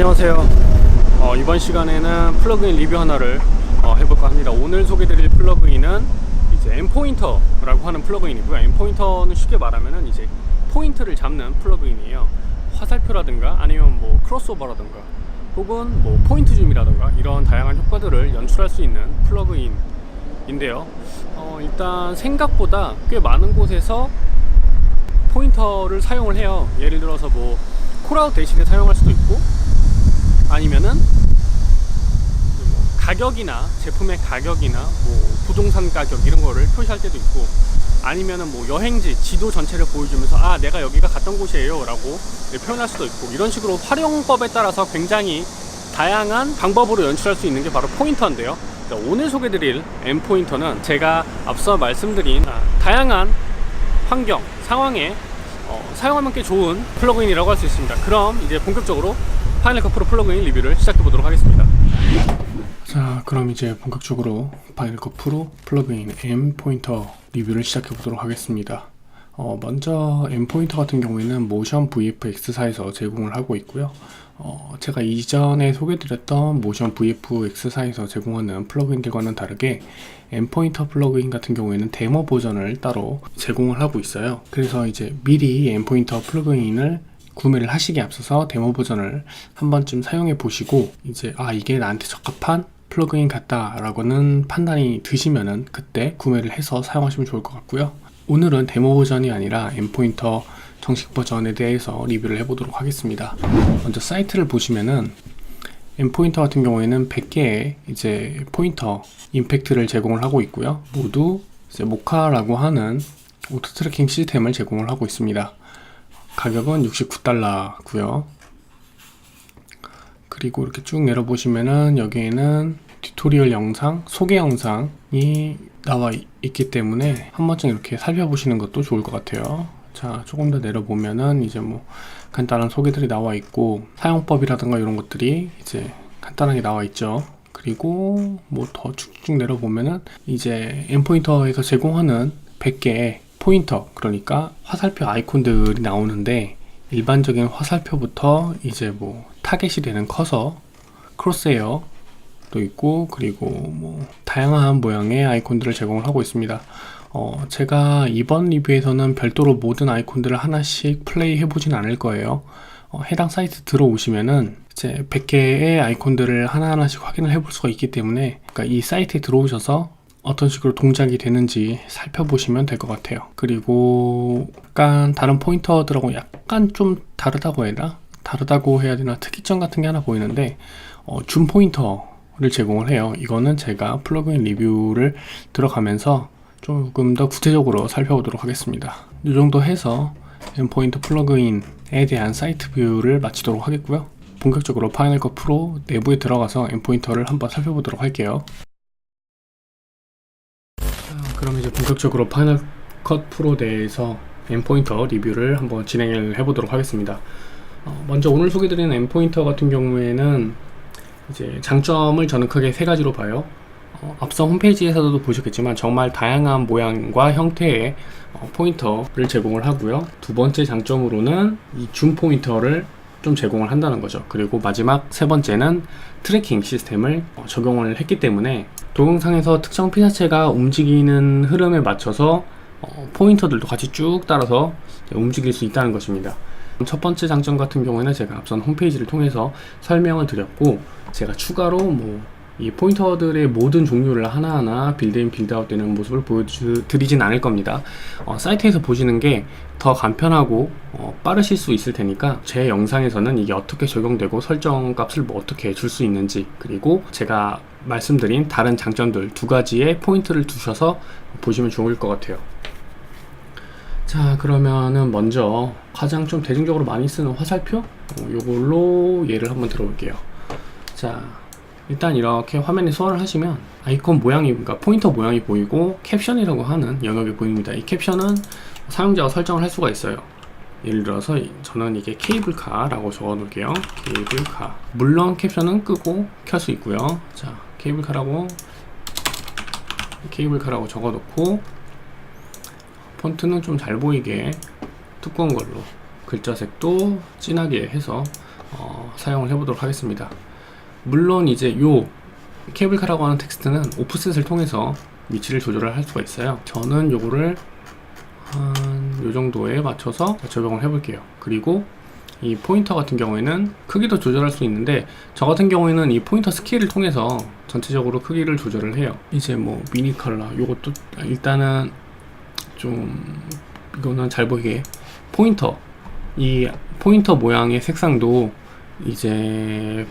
안녕하세요. 이번 시간에는 플러그인 리뷰 하나를 해볼까 합니다. 오늘 소개드릴 플러그인은 이제 M포인터라고 하는 플러그인이고요. M포인터는 쉽게 말하면은 이제 포인트를 잡는 플러그인이에요. 화살표라든가 아니면 뭐 크로스오버라든가 혹은 뭐 포인트 줌이라든가 이런 다양한 효과들을 연출할 수 있는 플러그인인데요. 일단 생각보다 꽤 많은 곳에서 포인터를 사용을 해요. 예를 들어서 뭐 콜아웃 대신에 사용할 수도 있고, 아니면은 가격이나 제품의 가격이나 뭐 부동산 가격 이런 거를 표시할 때도 있고, 아니면은 뭐 여행지 지도 전체를 보여주면서 아 내가 여기가 갔던 곳이에요 라고 표현할 수도 있고, 이런 식으로 활용법에 따라서 굉장히 다양한 방법으로 연출할 수 있는 게 바로 포인터인데요. 오늘 소개드릴 M포인터는 제가 앞서 말씀드린 다양한 환경, 상황에 사용하면 꽤 좋은 플러그인이라고 할 수 있습니다. 그럼 이제 본격적으로 파이널 컷 프로 플러그인 리뷰를 시작해 보도록 하겠습니다. 자, 그럼 이제 본격적으로 파이널 컷 프로 플러그인 M포인터 리뷰를 시작해 보도록 하겠습니다. 먼저 M포인터 같은 경우에는 모션 VFX사에서 제공을 하고 있고요. 제가 이전에 소개드렸던 모션 VFX사에서 제공하는 플러그인들과는 다르게 M포인터 플러그인 같은 경우에는 데모 버전을 따로 제공을 하고 있어요. 그래서 이제 미리 M포인터 플러그인을 구매를 하시기에 앞서서 데모 버전을 한 번쯤 사용해 보시고, 이제 이게 나한테 적합한 플러그인 같다 라고는 판단이 드시면은 그때 구매를 해서 사용하시면 좋을 것 같고요. 오늘은 데모 버전이 아니라 M포인터 정식 버전에 대해서 리뷰를 해보도록 하겠습니다. 먼저 사이트를 보시면은 M포인터 같은 경우에는 100개의 이제 포인터 임팩트를 제공을 하고 있고요. 모두 이제 모카라고 하는 오토 트래킹 시스템을 제공을 하고 있습니다. 가격은 $69고요. 그리고 이렇게 쭉 내려보시면은 여기에는 튜토리얼 영상, 소개 영상이 나와 있기 때문에 한 번쯤 이렇게 살펴보시는 것도 좋을 것 같아요. 자, 조금 더 내려보면은 이제 뭐 간단한 소개들이 나와 있고, 사용법이라든가 이런 것들이 이제 간단하게 나와 있죠. 그리고 뭐 더 쭉쭉 내려보면은 이제 M포인터에서 제공하는 100개의 포인터, 그러니까 화살표 아이콘들이 나오는데, 일반적인 화살표부터 이제 뭐 타겟이 되는 커서, 크로스헤어 도 있고, 그리고 뭐 다양한 모양의 아이콘들을 제공을 하고 있습니다. 제가 이번 리뷰에서는 별도로 모든 아이콘들을 하나씩 플레이 해보진 않을 거예요. 해당 사이트 들어오시면은 이제 100개의 아이콘들을 하나하나씩 확인을 해볼 수가 있기 때문에, 그러니까 이 사이트에 들어오셔서 어떤 식으로 동작이 되는지 살펴보시면 될 것 같아요. 그리고 약간 다른 포인터들하고 약간 좀 다르다고 해야 되나, 특이점 같은 게 하나 보이는데, 줌 포인터를 제공을 해요. 이거는 제가 플러그인 리뷰를 들어가면서 조금 더 구체적으로 살펴보도록 하겠습니다. 이 정도 해서 M포인터 플러그인에 대한 사이트 뷰를 마치도록 하겠고요. 본격적으로 파이널 컷 프로 내부에 들어가서 M포인터를 한번 살펴보도록 할게요. 그럼 이제 본격적으로 파이널 컷 프로 내에서 M포인터 리뷰를 한번 진행을 해보도록 하겠습니다. 먼저 오늘 소개드리는 M포인터 같은 경우에는 이제 장점을 저는 크게 세 가지로 봐요. 앞서 홈페이지에서도 보셨겠지만 정말 다양한 모양과 형태의 포인터를 제공을 하고요. 두 번째 장점으로는 이 줌 포인터를 좀 제공을 한다는 거죠. 그리고 마지막 세 번째는 트래킹 시스템을 적용을 했기 때문에 동영상에서 특정 피사체가 움직이는 흐름에 맞춰서 포인터들도 같이 쭉 따라서 움직일 수 있다는 것입니다. 첫 번째 장점 같은 경우에는 제가 앞선 홈페이지를 통해서 설명을 드렸고, 제가 추가로 뭐 이 포인터들의 모든 종류를 하나하나 빌드인 빌드아웃 되는 모습을 보여드리진 않을 겁니다. 사이트에서 보시는 게 더 간편하고 빠르실 수 있을 테니까, 제 영상에서는 이게 어떻게 적용되고 설정 값을 뭐 어떻게 줄 수 있는지, 그리고 제가 말씀드린 다른 장점들 두 가지의 포인트를 두셔서 보시면 좋을 것 같아요. 자, 그러면은 먼저 가장 좀 대중적으로 많이 쓰는 화살표, 요걸로 예를 한번 들어볼게요. 자, 일단 이렇게 화면에 소환을 하시면 아이콘 모양이, 그러니까 포인터 모양이 보이고 캡션이라고 하는 영역이 보입니다. 이 캡션은 사용자가 설정을 할 수가 있어요. 예를 들어서 저는 이게 케이블카라고 적어 놓을게요. 케이블카. 물론 캡션은 끄고 켤 수 있고요. 자, 케이블카라고 적어 놓고, 폰트는 좀 잘 보이게 두꺼운 걸로, 글자 색도 진하게 해서 사용을 해보도록 하겠습니다. 물론 이제 요 케이블카라고 하는 텍스트는 오프셋을 통해서 위치를 조절을 할 수가 있어요. 저는 요거를 한 요 정도에 맞춰서 적용을 해볼게요. 그리고 이 포인터 같은 경우에는 크기도 조절할 수 있는데, 저 같은 경우에는 이 포인터 스케일을 통해서 전체적으로 크기를 조절을 해요. 이제 뭐 미니 컬러, 요것도 일단은 좀 이거는 잘 보이게 이 포인터 모양의 색상도 이제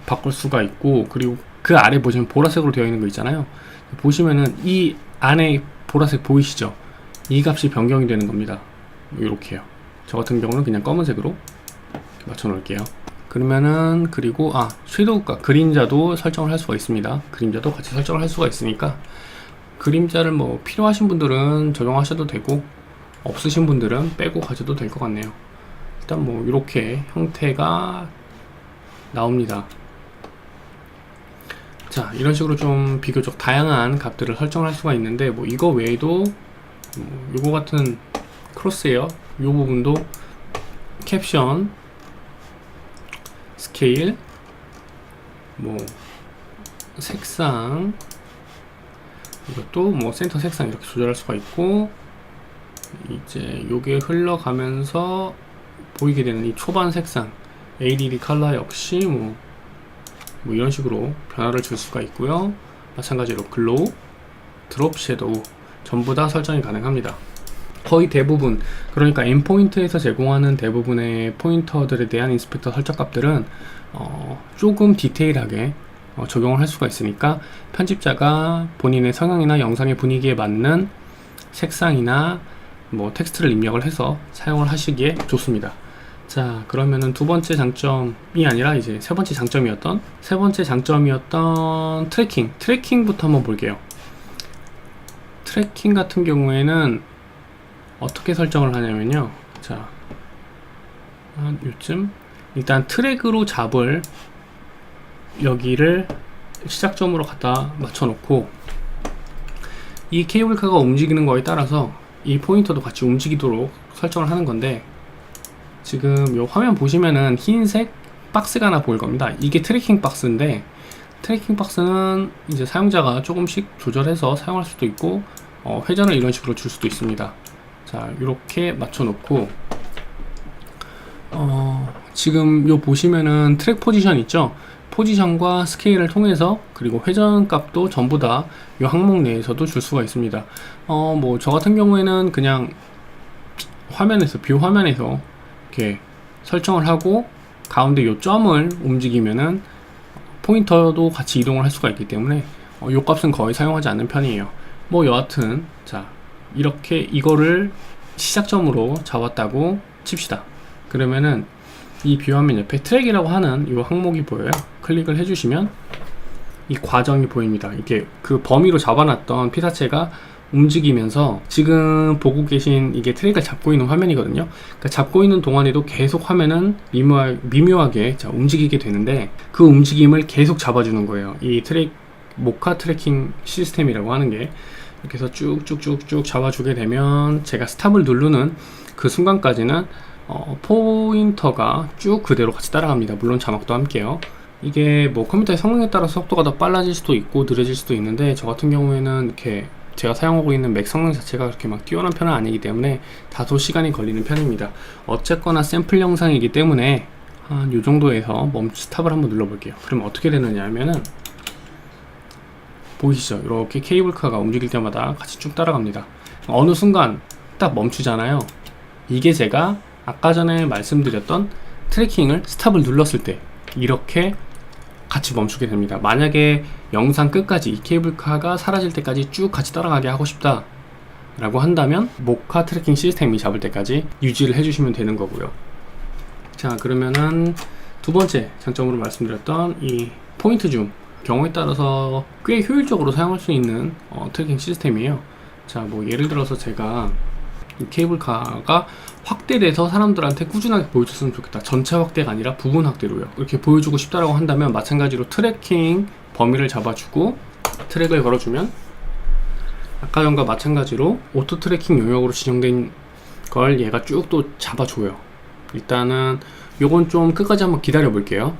바꿀 수가 있고, 그리고 그 아래 보시면 보라색으로 되어 있는 거 있잖아요. 보시면은 이 안에 보라색 보이시죠? 이 값이 변경이 되는 겁니다. 이렇게요. 저 같은 경우는 그냥 검은색으로 맞춰 놓을게요. 그러면은, 그리고 섀도우가 그림자도 설정을 할 수가 있습니다. 그림자도 같이 설정을 할 수가 있으니까 그림자를 뭐 필요하신 분들은 적용하셔도 되고, 없으신 분들은 빼고 가셔도 될 것 같네요. 일단 뭐 이렇게 형태가 나옵니다. 자, 이런 식으로 좀 비교적 다양한 값들을 설정할 수가 있는데, 뭐 이거 외에도 요거 같은 크로스에어 요 부분도 캡션, 스케일, 뭐 색상, 이것도 뭐 센터 색상 이렇게 조절할 수가 있고, 이제 요게 흘러가면서 보이게 되는 이 초반 색상 ADD 컬러 역시 뭐 이런 식으로 변화를 줄 수가 있고요. 마찬가지로 글로우, 드롭 섀도우 전부 다 설정이 가능합니다. 거의 대부분, 그러니까 endpoint에서 제공하는 대부분의 포인터들에 대한 인스펙터 설정 값들은 조금 디테일하게 적용을 할 수가 있으니까, 편집자가 본인의 성향이나 영상의 분위기에 맞는 색상이나 뭐 텍스트를 입력을 해서 사용을 하시기에 좋습니다. 자, 그러면은 두 번째 장점이 아니라 이제 세 번째 장점이었던 트래킹부터 한번 볼게요. 트래킹 같은 경우에는 어떻게 설정을 하냐면요. 자, 요쯤 일단 트랙으로 잡을 여기를 시작점으로 갖다 맞춰 놓고, 이 케이블카가 움직이는 거에 따라서 이 포인터도 같이 움직이도록 설정을 하는 건데, 지금 요 화면 보시면은 흰색 박스가 하나 보일 겁니다. 이게 트래킹 박스인데, 트래킹 박스는 이제 사용자가 조금씩 조절해서 사용할 수도 있고, 회전을 이런 식으로 줄 수도 있습니다. 자, 이렇게 맞춰 놓고, 지금 요 보시면은 트랙 포지션 있죠? 포지션과 스케일을 통해서, 그리고 회전 값도 전부 다 이 항목 내에서도 줄 수가 있습니다. 뭐 저 같은 경우에는 그냥 뷰 화면에서 이렇게 설정을 하고, 가운데 요 점을 움직이면은 포인터도 같이 이동을 할 수가 있기 때문에 요 값은 거의 사용하지 않는 편이에요. 뭐 여하튼, 자, 이렇게 이거를 시작점으로 잡았다고 칩시다. 그러면은 이 뷰화면 옆에 트랙이라고 하는 이 항목이 보여요. 클릭을 해주시면 이 과정이 보입니다. 이게 그 범위로 잡아놨던 피사체가 움직이면서, 지금 보고 계신 이게 트랙을 잡고 있는 화면이거든요. 그러니까 잡고 있는 동안에도 계속 화면은 미묘하게 움직이게 되는데, 그 움직임을 계속 잡아주는 거예요. 이 모카 트래킹 시스템이라고 하는 게 이렇게 해서 쭉쭉쭉쭉 잡아주게 되면, 제가 스탑을 누르는 그 순간까지는 포인터가 쭉 그대로 같이 따라갑니다. 물론 자막도 함께요. 이게 뭐 컴퓨터의 성능에 따라 속도가 더 빨라질 수도 있고 느려질 수도 있는데, 저 같은 경우에는 이렇게 제가 사용하고 있는 맥 성능 자체가 그렇게 막 뛰어난 편은 아니기 때문에 다소 시간이 걸리는 편입니다. 어쨌거나 샘플 영상이기 때문에 한 요 정도에서 스탑을 한번 눌러볼게요. 그럼 어떻게 되느냐 하면은, 보이시죠? 이렇게 케이블카가 움직일 때마다 같이 쭉 따라갑니다. 어느 순간 딱 멈추잖아요. 이게 제가 아까 전에 말씀드렸던 트래킹을 스탑을 눌렀을 때 이렇게 같이 멈추게 됩니다. 만약에 영상 끝까지 이 케이블카가 사라질 때까지 쭉 같이 따라가게 하고 싶다 라고 한다면, 모카 트래킹 시스템이 잡을 때까지 유지를 해주시면 되는 거고요. 자, 그러면은 두 번째 장점으로 말씀드렸던 이 포인트 줌, 경우에 따라서 꽤 효율적으로 사용할 수 있는 트래킹 시스템이에요. 자, 뭐 예를 들어서 제가 이 케이블카가 확대돼서 사람들한테 꾸준하게 보여줬으면 좋겠다, 전체 확대가 아니라 부분 확대로요, 이렇게 보여주고 싶다라고 한다면, 마찬가지로 트래킹 범위를 잡아주고 트랙을 걸어주면, 아까 전과 마찬가지로 오토 트래킹 영역으로 지정된 걸 얘가 쭉 또 잡아줘요. 일단은 요건 좀 끝까지 한번 기다려 볼게요.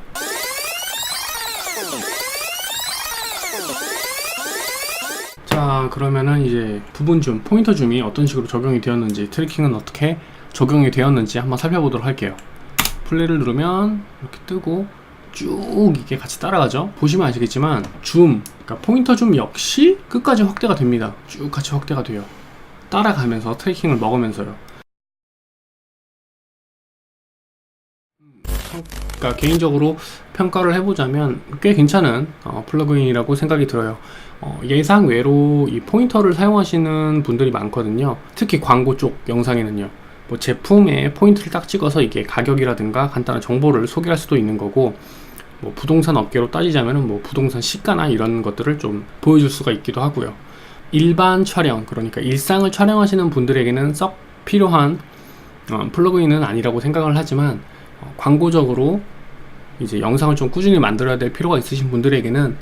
자, 그러면은 이제 부분 줌, 포인터 줌이 어떤 식으로 적용이 되었는지, 트래킹은 어떻게 적용이 되었는지 한번 살펴보도록 할게요. 플레이를 누르면 이렇게 뜨고 쭉 이게 같이 따라가죠. 보시면 아시겠지만 줌, 그러니까 포인터 줌 역시 끝까지 확대가 됩니다. 쭉 같이 확대가 돼요. 따라가면서 트래킹을 먹으면서요. 그러니까 개인적으로 평가를 해보자면 꽤 괜찮은 플러그인이라고 생각이 들어요. 예상 외로 이 포인터를 사용하시는 분들이 많거든요. 특히 광고 쪽 영상에는요. 뭐 제품에 포인트를 딱 찍어서 이게 가격이라든가 간단한 정보를 소개할 수도 있는 거고, 뭐 부동산 업계로 따지자면은 뭐 부동산 시가나 이런 것들을 좀 보여줄 수가 있기도 하고요. 일반 촬영, 그러니까 일상을 촬영하시는 분들에게는 썩 필요한 플러그인은 아니라고 생각을 하지만, 광고적으로 이제 영상을 좀 꾸준히 만들어야 될 필요가 있으신 분들에게는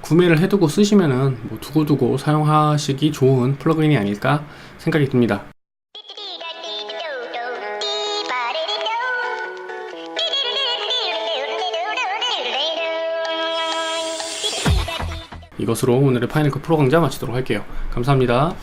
구매를 해두고 쓰시면은 뭐 두고두고 사용하시기 좋은 플러그인이 아닐까 생각이 듭니다. 이것으로 오늘의 파이널 컷 프로 강좌 마치도록 할게요. 감사합니다.